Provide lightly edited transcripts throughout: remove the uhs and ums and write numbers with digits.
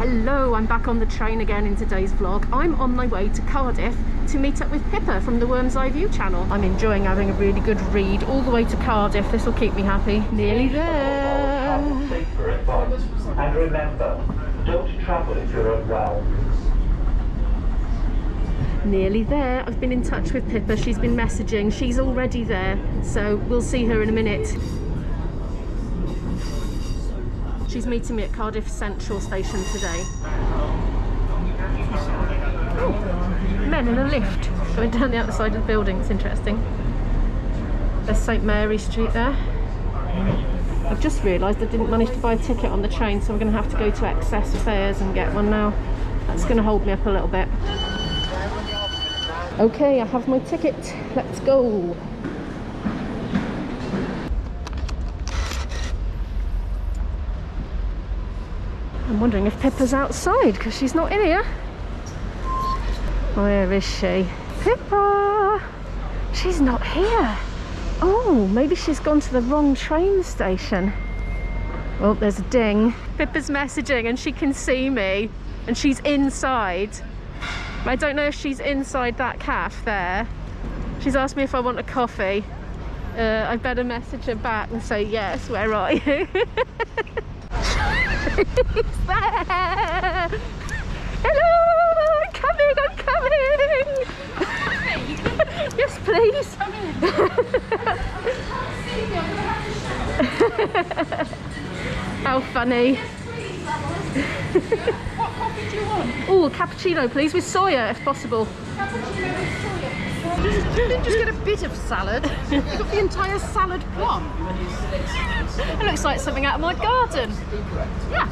Hello, I'm back on the train again in today's vlog. I'm on my way to Cardiff to meet up with Pippa from the Worm's Eye View channel. I'm enjoying having a really good read all the way to Cardiff. This will keep me happy. Nearly there. And remember, don't travel if you're unwell. Nearly there. I've been in touch with Pippa. She's been messaging. She's already there, so we'll see her in a minute. She's meeting me at Cardiff Central station today. Oh, men in a lift going down the other side of the building. It's interesting. There's St Mary Street there. I've just realised I didn't manage to buy a ticket on the train, so I'm going to have to go to Excess Fares and get one now. That's going to hold me up a little bit. Okay, I have my ticket. Let's go. I'm wondering if Pippa's outside because she's not in here. Where is she? Pippa! She's not here. Oh, maybe she's gone to the wrong train station. Oh, there's a ding. Pippa's messaging and she can see me and she's inside. I don't know if she's inside that cafe there. She's asked me if I want a coffee. I better message her back and say, yes, where are you? He's there! Hello! I'm coming! Yes, please! How funny! What coffee do you want? Oh, cappuccino, please, with soya, if possible. Cappuccino with soya. You didn't just get a bit of salad. You got the entire salad plum. It looks like something out of my garden. Yeah.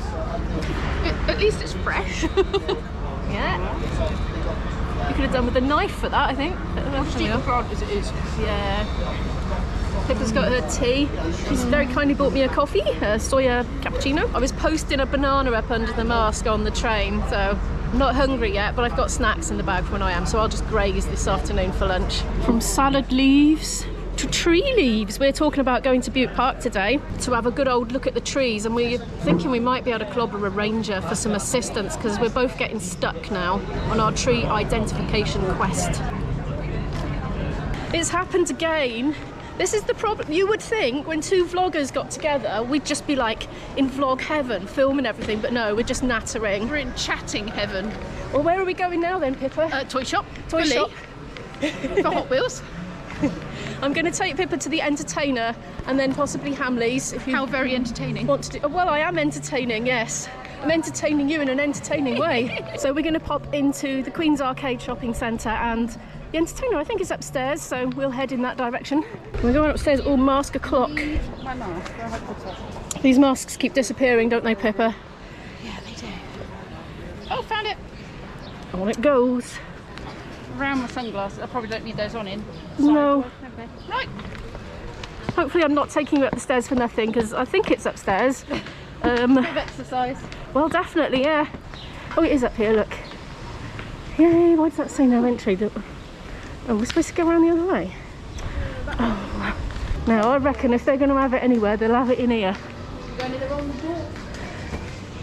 At least it's fresh. Yeah. You could have done with a knife for that, I think. Hard as it is. Yeah. Pippa's got her tea. She's very kindly bought me a coffee, a soya cappuccino. I was posting a banana up under the mask on the train, so I'm not hungry yet, but I've got snacks in the bag for when I am, so I'll just graze this afternoon for lunch. From salad leaves to tree leaves. We're talking about going to Bute Park today to have a good old look at the trees, and we're thinking we might be able to clobber a ranger for some assistance because we're both getting stuck now on our tree identification quest. It's happened again. This is the problem. You would think when two vloggers got together, we'd just be like in vlog heaven, filming everything, but no, we're just nattering. We're in chatting heaven. Well, where are we going now then, Pippa? Toy shop. Toy shop. For Hot Wheels. I'm going to take Pippa to the Entertainer and then possibly Hamleys. If you How very entertaining. want to do. Well, I am entertaining, yes. I'm entertaining you in an entertaining way. So we're going to pop into the Queen's Arcade Shopping Centre, and the Entertainer, I think, is upstairs, so we'll head in that direction. We're going upstairs, all mask o'clock. My mask. Where have I put it? These masks keep disappearing, don't they, Pippa? Yeah, they do. Oh, found it. On it goes. Around my sunglasses. I probably don't need those on in. No. Okay. Right. Hopefully I'm not taking you up the stairs for nothing, because I think it's upstairs. Bit of exercise. Well, definitely, yeah. Oh, it is up here, look. Yay, why does that say no entry? Oh, we're supposed to go around the other way. Oh. Now, I reckon if they're going to have it anywhere, they'll have it in here. You're going to the wrong door.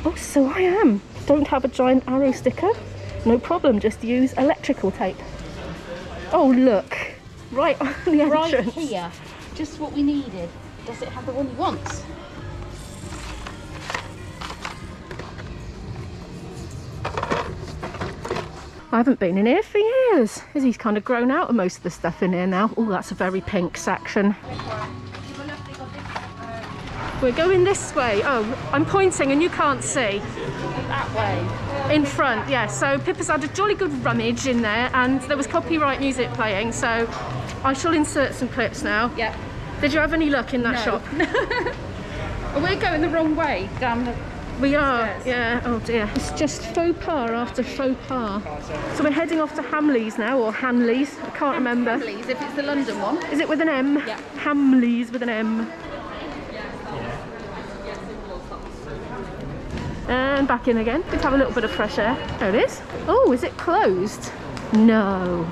Oh, so I am. Don't have a giant arrow sticker. No problem, just use electrical tape. Oh, look. Right on the entrance. Right here. Just what we needed. Does it have the one you want? I haven't been in here for years. Izzy's kind of grown out of most of the stuff in here now. Oh, that's a very pink section. We're going this way. Oh, I'm pointing and you can't see. That way. In front, yeah. So Pippa's had a jolly good rummage in there and there was copyright music playing, so I shall insert some clips now. Yep. Did you have any luck in that shop? We're going the wrong way down the... We are, yeah. Oh dear. It's just faux pas after faux pas. So we're heading off to Hamleys now, or Hanleys. I can't remember. Hamleys, if it's the London one. Is it with an M? Yeah. Hamleys with an M. And back in again. Let's have a little bit of fresh air. There it is. Oh, is it closed? No.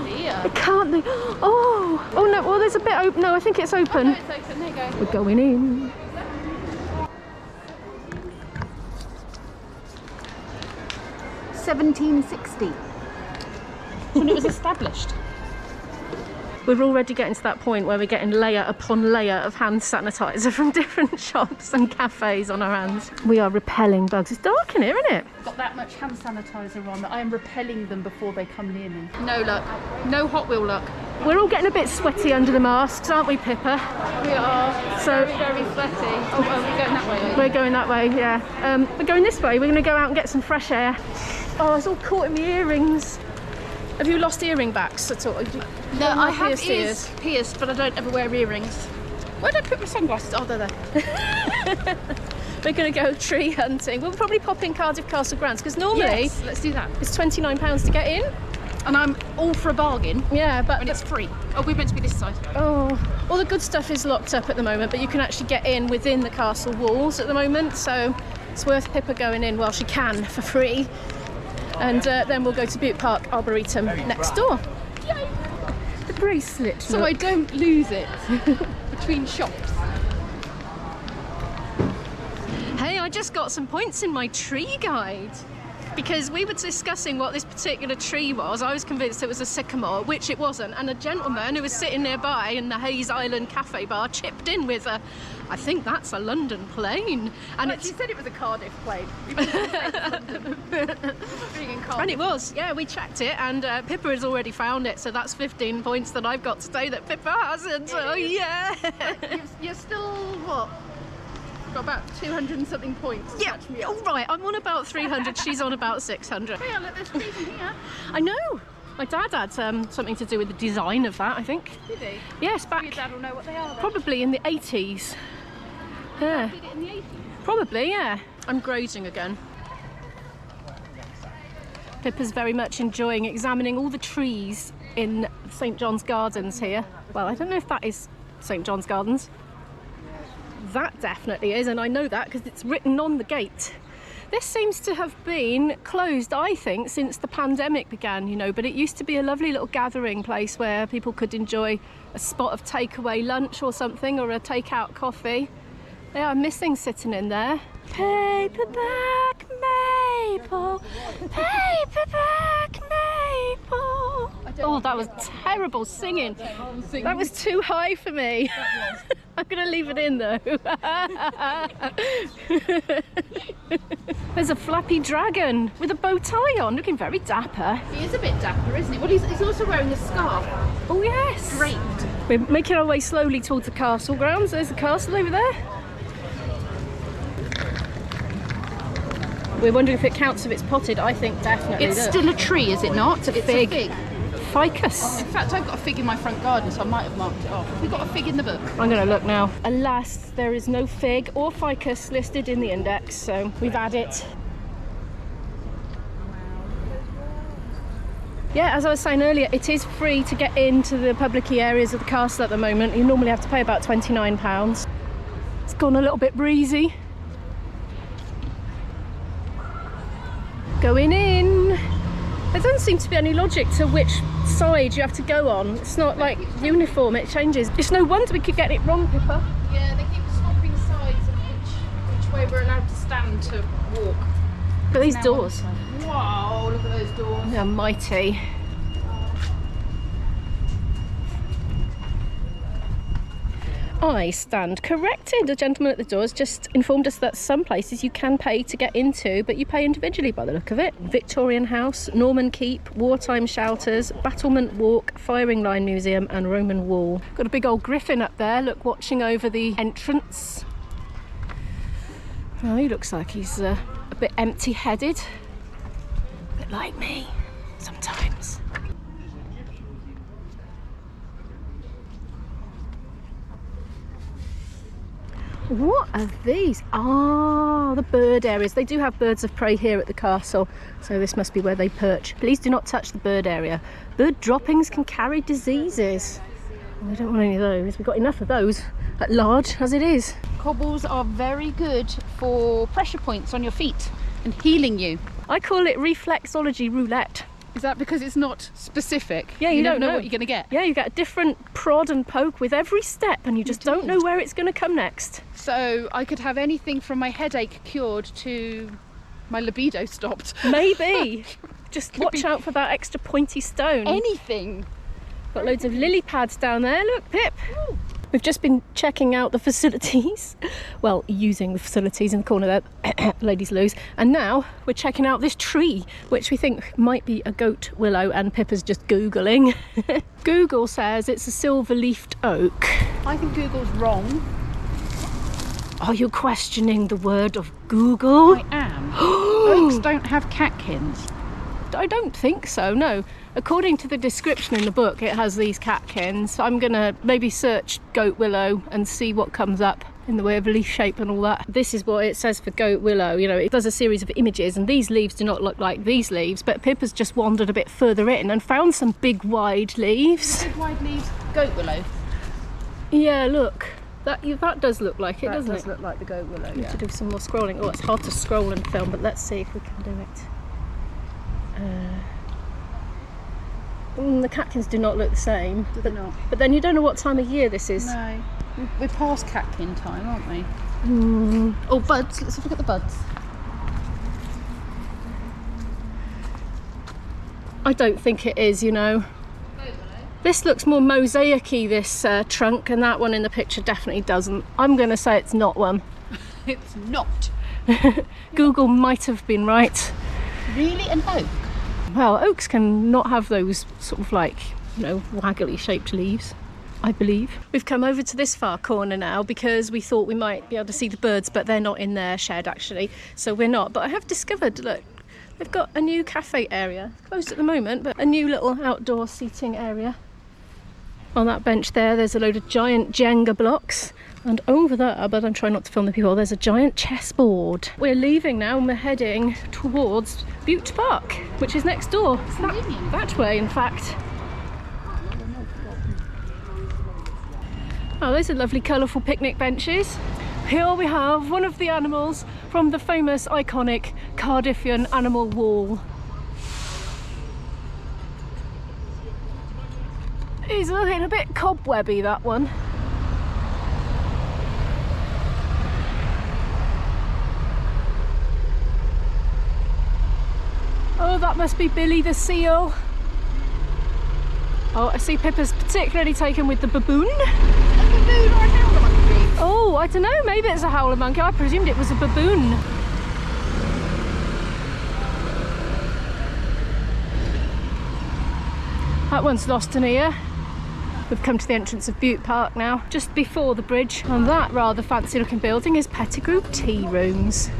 Dear. It can't be. Oh, oh no. Well, there's a bit open. No, I think it's open. Oh, no, it's open. There you go. We're going in. 1760. When it was established. We're already getting to that point where we're getting layer upon layer of hand sanitizer from different shops and cafes on our hands. We are repelling bugs. It's dark in here, isn't it? Got that much hand sanitizer on that I am repelling them before they come near me. No luck. No Hot Wheel luck. We're all getting a bit sweaty under the masks, aren't we, Pippa? We are. So very, very sweaty. Oh, we're going that way, are you? we're going that way, yeah. We're going this way. We're going to go out and get some fresh air. Oh, it's all caught in my earrings. Have you lost earring backs at all? No, I have pierced ears pierced, but I don't ever wear earrings. Where did I put my sunglasses? Oh, they're there. We're going to go tree hunting. We'll probably pop in Cardiff Castle grounds because normally Yes, let's do that. it's £29 to get in. And I'm all for a bargain. Yeah, but And it's free. Oh, we're meant to be this side. oh, all the good stuff is locked up at the moment, but you can actually get in within the castle walls at the moment, so it's worth Pippa going in while she can for free. And then we'll go to Bute Park Arboretum next door. Yay. The bracelet. So look. I don't lose it between shops. Hey, I just got some points in my tree guide. Because we were discussing what this particular tree was. I was convinced it was a sycamore, which it wasn't. And a gentleman who was sitting nearby in the Hayes Island Cafe bar chipped in with a, I think that's a London plane. And Well, she said it was a Cardiff plane. Being in Cardiff. And it was, yeah, we checked it, and Pippa has already found it, so that's 15 points that I've got today that Pippa hasn't. Oh, yeah. You're still, what? Got about 200 and something points. to Yeah, catch me up. all right, I'm on about 300, she's on about 600. Hey, look, there's trees in here. I know. My dad had something to do with the design of that, I think. Did he? Yes, Your back dad will know what they are then. probably in the 80s. Yeah, Did it in the 80s? probably, yeah. I'm grazing again. Pippa's very much enjoying examining all the trees in St John's Gardens here. Well, I don't know if that is St John's Gardens. That definitely is, and I know that because it's written on the gate. This seems to have been closed, I think, since the pandemic began, you know, but it used to be a lovely little gathering place where people could enjoy a spot of takeaway lunch or something, or a takeout coffee. They are missing sitting in there. Paperback maple, paperback maple. Oh, that was terrible singing. That was too high for me. I'm going to leave it in though. There's a flappy dragon with a bow tie on, looking very dapper. He is a bit dapper, isn't he? Well, he's also wearing a scarf. Oh yes. Great. We're making our way slowly towards the castle grounds. There's the castle over there. We're wondering if it counts if it's potted. I think definitely. It's look. still a tree, is it not? It's fig. a fig. Ficus. In fact, I've got a fig in my front garden, so I might have marked it off. Have we got a fig in the book? I'm going to look now. Alas, there is no fig or ficus listed in the index, so we've had it. Yeah, as I was saying earlier, it is free to get into the public-y areas of the castle at the moment. You normally have to pay about £29. It's gone a little bit breezy. Going in. There doesn't seem to be any logic to which side you have to go on. It's not like uniform, it changes. It's no wonder we keep getting it wrong, Pippa. Yeah, they keep swapping sides of which way we're allowed to stand to walk. But these Now doors, Wow, look at those doors. they're mighty. I stand corrected. The gentleman at the doors just informed us that some places you can pay to get into, but you pay individually by the look of it. Victorian House, Norman Keep, Wartime Shelters, Battlement Walk, Firing Line Museum and Roman Wall. Got a big old griffin up there, look, watching over the entrance. Oh, he looks like he's a bit empty-headed. A bit like me, sometimes. What are these? Ah, the bird areas. They do have birds of prey here at the castle, so this must be where they perch. Please do not touch the bird area. Bird droppings can carry diseases. We don't want any of those. We've got enough of those at large as it is. Cobbles are very good for pressure points on your feet and healing you. I call it Reflexology Roulette. Is that because it's not specific? Yeah, you don't don't know what you're going to get. Yeah, you get a different prod and poke with every step, and you just don't know where it's going to come next. So I could have anything from my headache cured to My libido stopped. Maybe. Just watch out for that extra pointy stone. Anything. Got loads of lily pads down there. Look, Pip. Ooh. We've just been checking out the facilities. Well, using the facilities in the corner there, ladies loose. And now we're checking out this tree, which we think might be a goat willow, and Pippa's just Googling. Google says it's a silver-leafed oak. I think Google's wrong. Are you questioning the word of Google? I am. Oaks don't have catkins. I don't think so, no. According to the description in the book, it has these catkins. I'm gonna maybe search goat willow and see what comes up in the way of leaf shape and all that. This is what it says for goat willow. You know, it does a series of images, and these leaves do not look like these leaves, but Pippa's just wandered a bit further in and found some big wide leaves. Big wide leaves, goat willow. Yeah, look. That does look like it, doesn't it? That does look like the goat willow, Need yeah. to do some more scrolling. Oh, it's hard to scroll and film, but let's see if we can do it. The catkins do not look the same. Do they not? But then you don't know what time of year this is. No. We're past catkin time, aren't we? Oh, buds. Let's have a look at the buds. I don't think it is, you know. This looks more mosaic-y, this trunk, and that one in the picture definitely doesn't. I'm going to say it's not one. It's not. Google might have been right. Really? An oak? Well, oaks can not have those sort of like, you know, waggly shaped leaves, I believe. We've come over to this far corner now because we thought we might be able to see the birds, but they're not in their shed actually, so we're not. But I have discovered, look, they've got a new cafe area, closed at the moment, but a new little outdoor seating area. On that bench there's a load of giant Jenga blocks. And over there, but I'm trying not to film the people, there's a giant chessboard. We're leaving now and we're heading towards Bute Park, which is next door. It's that way, in fact. Oh, those are lovely colourful picnic benches. Here we have one of the animals from the famous, iconic Cardiffian animal wall. He's looking a bit cobwebby, that one. Oh, that must be Billy the seal. Oh, I see Pippa's particularly taken with the baboon. A baboon or a howler monkey? Oh, I don't know, maybe it's a howler monkey. I presumed it was a baboon. That one's lost an ear. We've come to the entrance of Bute Park now, just before the bridge. And that rather fancy looking building is Pettigrew Tea Rooms.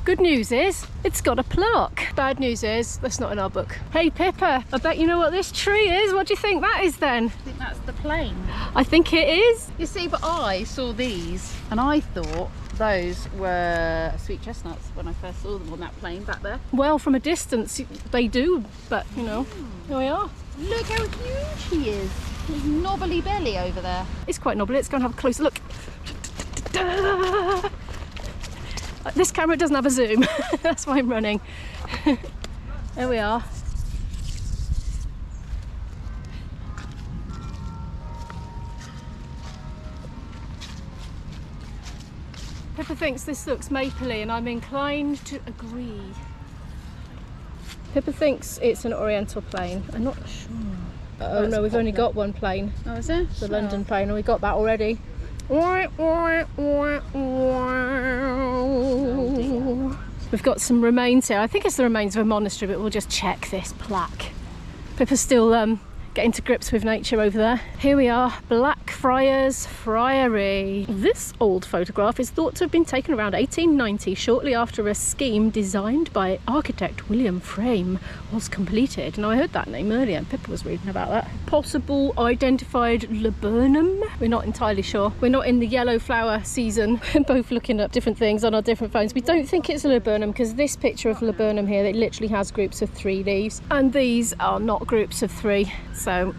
Good news is, it's got a plaque. Bad news is, that's not in our book. Hey Pippa, I bet you know what this tree is. What do you think that is then? I think that's the plane. I think it is. You see, but I saw these and I thought those were sweet chestnuts when I first saw them on that plane back there. Well, from a distance, they do, but you know, here we are. Look how huge he is. His knobbly belly over there. It's quite knobbly. Let's go and have a closer look. This camera doesn't have a zoom. That's why I'm running. There we are. Pippa thinks this looks mapley and I'm inclined to agree. Pippa thinks it's an oriental plane. I'm not sure. Oh no, we've only got one plane. Oh, is it? The London plane, and we got that already. We've got some remains here. I think it's the remains of a monastery, but we'll just check this plaque. Pippa's still getting to grips with nature over there. Here we are, Blackfriars Friary. This old photograph is thought to have been taken around 1890, shortly after a scheme designed by architect William Frame was completed. Now I heard that name earlier, Pippa was reading about that. Possible identified laburnum? We're not entirely sure. We're not in the yellow flower season. We're both looking up different things on our different phones. We don't think it's a laburnum because this picture of laburnum here, it literally has groups of 3 leaves, and these are not groups of 3. So,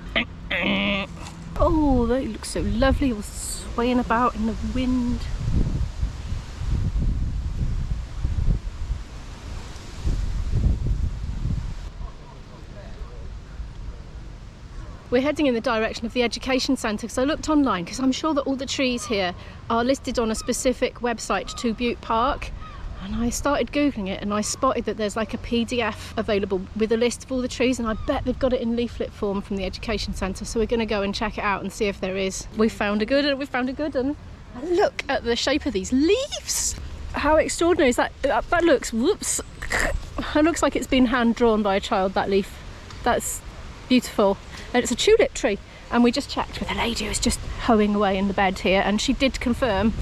oh, they look so lovely, all swaying about in the wind. We're heading in the direction of the Education Centre because I looked online because I'm sure that all the trees here are listed on a specific website to Bute Park. And I started Googling it and I spotted that there's like a PDF available with a list of all the trees, and I bet they've got it in leaflet form from the Education Centre. So we're going to go and check it out and see if there is. We found a good one, we found a good one. And look at the shape of these leaves. How extraordinary is that? That looks, whoops, it looks like it's been hand drawn by a child, that leaf. That's beautiful. And it's a tulip tree. And we just checked with a lady who was just hoeing away in the bed here, and she did confirm,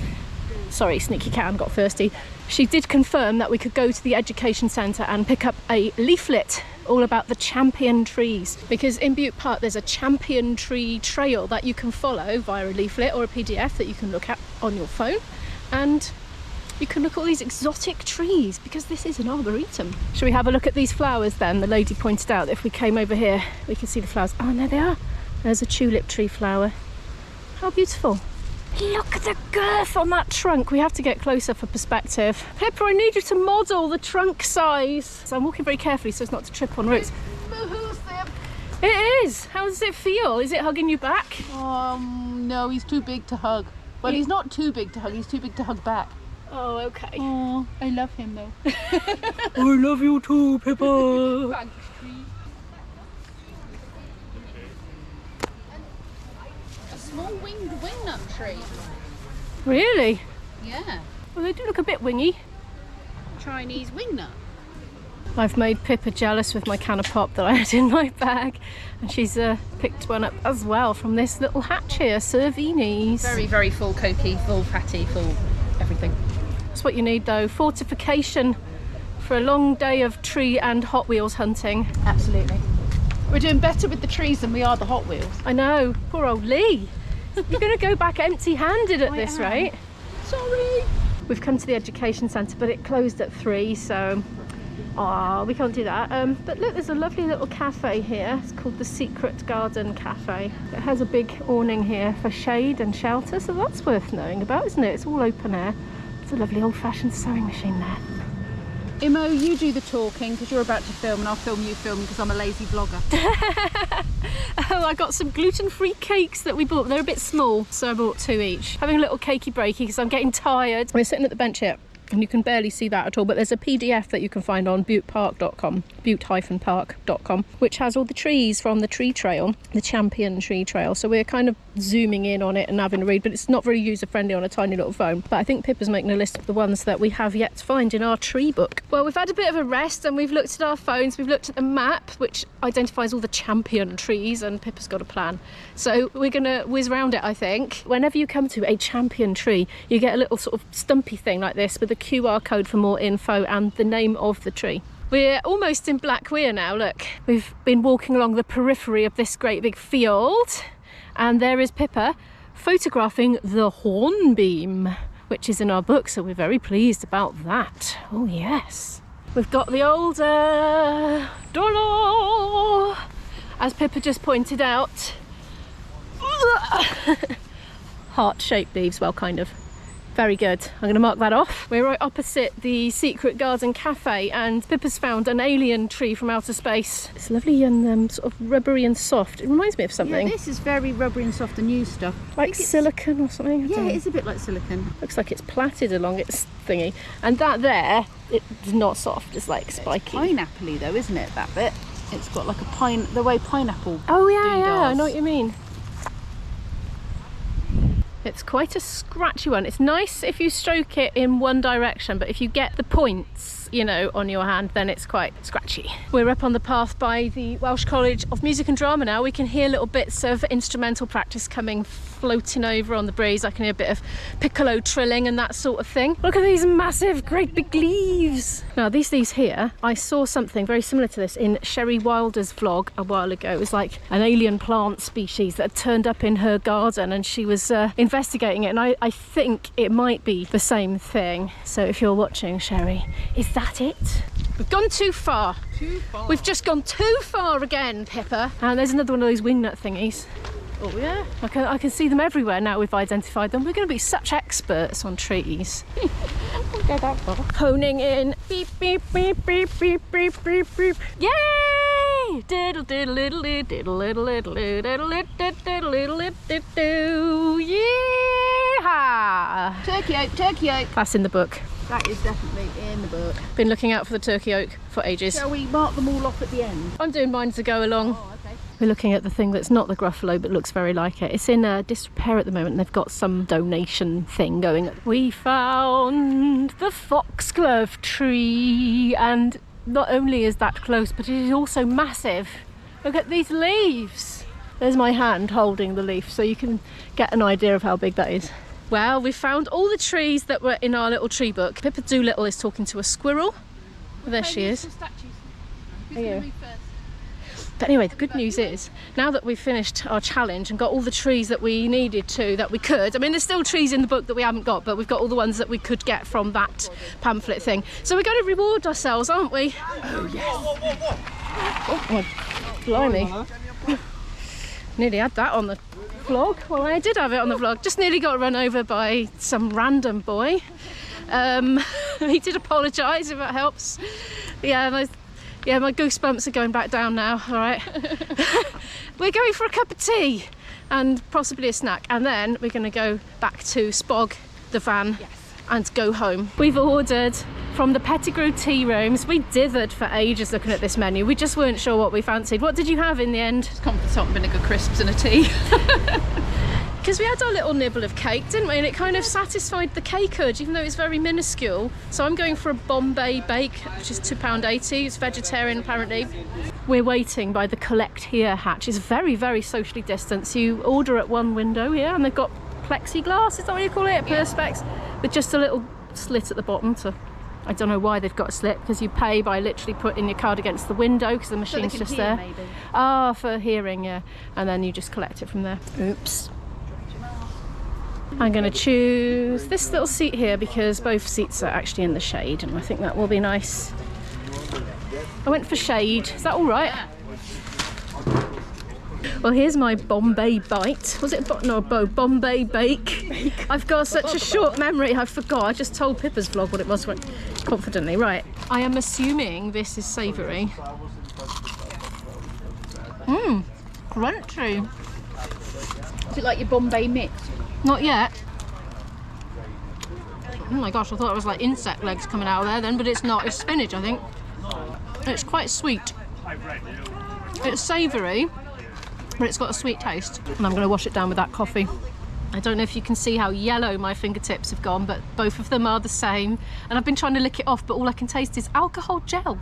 sorry, sneaky cat got thirsty. She did confirm that we could go to the Education Centre and pick up a leaflet all about the champion trees, because in Bute Park there's a champion tree trail that you can follow via a leaflet or a PDF that you can look at on your phone, and you can look at all these exotic trees because this is an arboretum. Shall we have a look at these flowers then? The lady pointed out that if we came over here we could see the flowers. Oh, there they are. There's a tulip tree flower. How beautiful. Look at the girth on that trunk. We have to get closer for perspective. Pippa, I need you to model the trunk size. So I'm walking very carefully so as not to trip on roots. It is. How does it feel? Is it hugging you back? No, he's too big to hug. Well, he's not too big to hug, he's too big to hug back. Oh, okay. Oh, I love him though. I love you too, Pippa. Thanks, tree. A small winged wingnut tree. Really? Yeah. Well, they do look a bit wingy. Chinese wingnut. I've made Pippa jealous with my can of pop that I had in my bag, and she's picked one up as well from this little hatch here, Cervinis. Very, very full cokey, full fatty, full everything. That's what you need though, fortification for a long day of tree and Hot Wheels hunting. Absolutely. We're doing better with the trees than we are the Hot Wheels. I know, poor old Lee. You're going to go back empty-handed at this rate. Sorry. We've come to the Education Centre, but it closed at 3, so we can't do that. But look, there's a lovely little cafe here. It's called the Secret Garden Cafe. It has a big awning here for shade and shelter, so that's worth knowing about, isn't it? It's all open air. It's a lovely old-fashioned sewing machine there. Imo, you do the talking because you're about to film, and I'll film you filming because I'm a lazy vlogger. Oh, I got some gluten-free cakes that we bought. They're a bit small, so I bought 2 each. Having a little cakey breaky because I'm getting tired. We're sitting at the bench here and you can barely see that at all, but there's a PDF that you can find on butepark.com, bute-park.com, which has all the trees from the tree trail, the champion tree trail. So we're kind of zooming in on it and having a read, but it's not very user-friendly on a tiny little phone. But I think Pippa's making a list of the ones that we have yet to find in our tree book. Well, we've had a bit of a rest and we've looked at our phones, we've looked at the map, which identifies all the champion trees, and Pippa's got a plan. So we're gonna whiz around it, I think. Whenever you come to a champion tree, you get a little sort of stumpy thing like this with a QR code for more info and the name of the tree. We're almost in Blackfriars now, look. We've been walking along the periphery of this great big field, and there is Pippa photographing the hornbeam, which is in our book, so we're very pleased about that. Oh yes. We've got the old door, as Pippa just pointed out. Heart-shaped leaves, well, kind of. Very good. I'm going to mark that off. We're right opposite the Secret Garden Cafe, and Pippa's found an alien tree from outer space. It's lovely and sort of rubbery and soft. It reminds me of something. Yeah, this is very rubbery and soft and new stuff. Like silicone or something? Yeah, it is a bit like silicone. Looks like it's plaited along its thingy. And that there, it's not soft, it's like spiky. It's pineapple-y though, isn't it, that bit? It's got like a the way pineapple. Oh yeah, I know what you mean. It's quite a scratchy one. It's nice if you stroke it in one direction, but if you get the points, you know, on your hand, then it's quite scratchy. We're up on the path by the Welsh College of Music and Drama now. We can hear little bits of instrumental practice coming floating over on the breeze. I can hear a bit of piccolo trilling and that sort of thing. Look at these massive, great big leaves. Now these leaves here, I saw something very similar to this in Chari Wilder's vlog a while ago. It was like an alien plant species that had turned up in her garden, and she was investigating it, and I think it might be the same thing. So if you're watching, Chari, is that it? We've gone too far. Too far. We've just gone too far again, Pippa. And there's another one of those wingnut thingies. Oh yeah. I can see them everywhere now we've identified them. We're going to be such experts on trees. Don't go that far. Honing in. Beep, beep, beep, beep, beep, beep, beep, beep. Yay! Diddle diddle diddle diddle diddle diddle diddle diddle diddle diddle. Yeah! Turkey oak, turkey oak. That's in the book. That is definitely in the book. Been looking out for the turkey oak for ages. Shall we mark them all off at the end? I'm doing mine to go along. Oh, okay. We're looking at the thing that's not the Gruffalo but looks very like it. It's in disrepair at the moment. They've got some donation thing going. We found the Foxglove Tree, and not only is that close, but it is also massive. Look at these leaves. There's my hand holding the leaf, so you can get an idea of how big that is. Well, we found all the trees that were in our little tree book. Pippa Doolittle is talking to a squirrel. Well, there she is. But anyway, the good news is, now that we've finished our challenge and got all the trees that we needed to, that we could, I mean, there's still trees in the book that we haven't got, but we've got all the ones that we could get from that pamphlet thing. So we're going to reward ourselves, aren't we? Oh, yes. Oh, my blimey. Nearly had that on the vlog. Well, I did have it on the vlog. Just nearly got run over by some random boy. He did apologise, if that helps. Yeah, my goosebumps are going back down now, all right. We're going for a cup of tea and possibly a snack, and then we're going to go back to Spog, the van, and go home. We've ordered from the Pettigrew tea rooms. We dithered for ages looking at this menu. We just weren't sure what we fancied. What did you have in the end? Comfort salt and vinegar crisps and a tea. Because we had our little nibble of cake, didn't we? And it kind of satisfied the cake urge, even though it's very minuscule. So I'm going for a Bombay bake, which is £2.80. It's vegetarian, apparently. We're waiting by the Collect Here hatch. It's very, very socially distanced. You order at one window here, and they've got plexiglass, is that what you call it? Perspex, with just a little slit at the bottom. So I don't know why they've got a slit, because you pay by literally putting your card against the window, because the machine's so just hear, there. maybe. Ah, for hearing, yeah. And then you just collect it from there. Oops. I'm going to choose this little seat here because both seats are actually in the shade, and I think that will be nice. I went for shade. Is that all right? Well, here's my Bombay bite. Was it Bombay bake? I've got such a short memory, I forgot. I just told Pippa's vlog what it was confidently. Right. I am assuming this is savoury. Mmm, crunchy. Is it like your Bombay mix? Not yet. Oh my gosh, I thought it was like insect legs coming out of there then, but it's not. It's spinach, I think. It's quite sweet. It's savoury, but it's got a sweet taste. And I'm going to wash it down with that coffee. I don't know if you can see how yellow my fingertips have gone, but both of them are the same. And I've been trying to lick it off, but all I can taste is alcohol gel.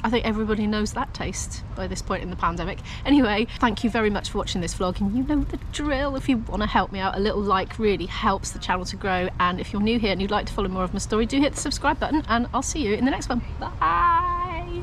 I think everybody knows that taste by this point in the pandemic. Anyway, thank you very much for watching this vlog, and you know the drill. If you want to help me out, a little like really helps the channel to grow. And if you're new here and you'd like to follow more of my story, do hit the subscribe button, and I'll see you in the next one. Bye!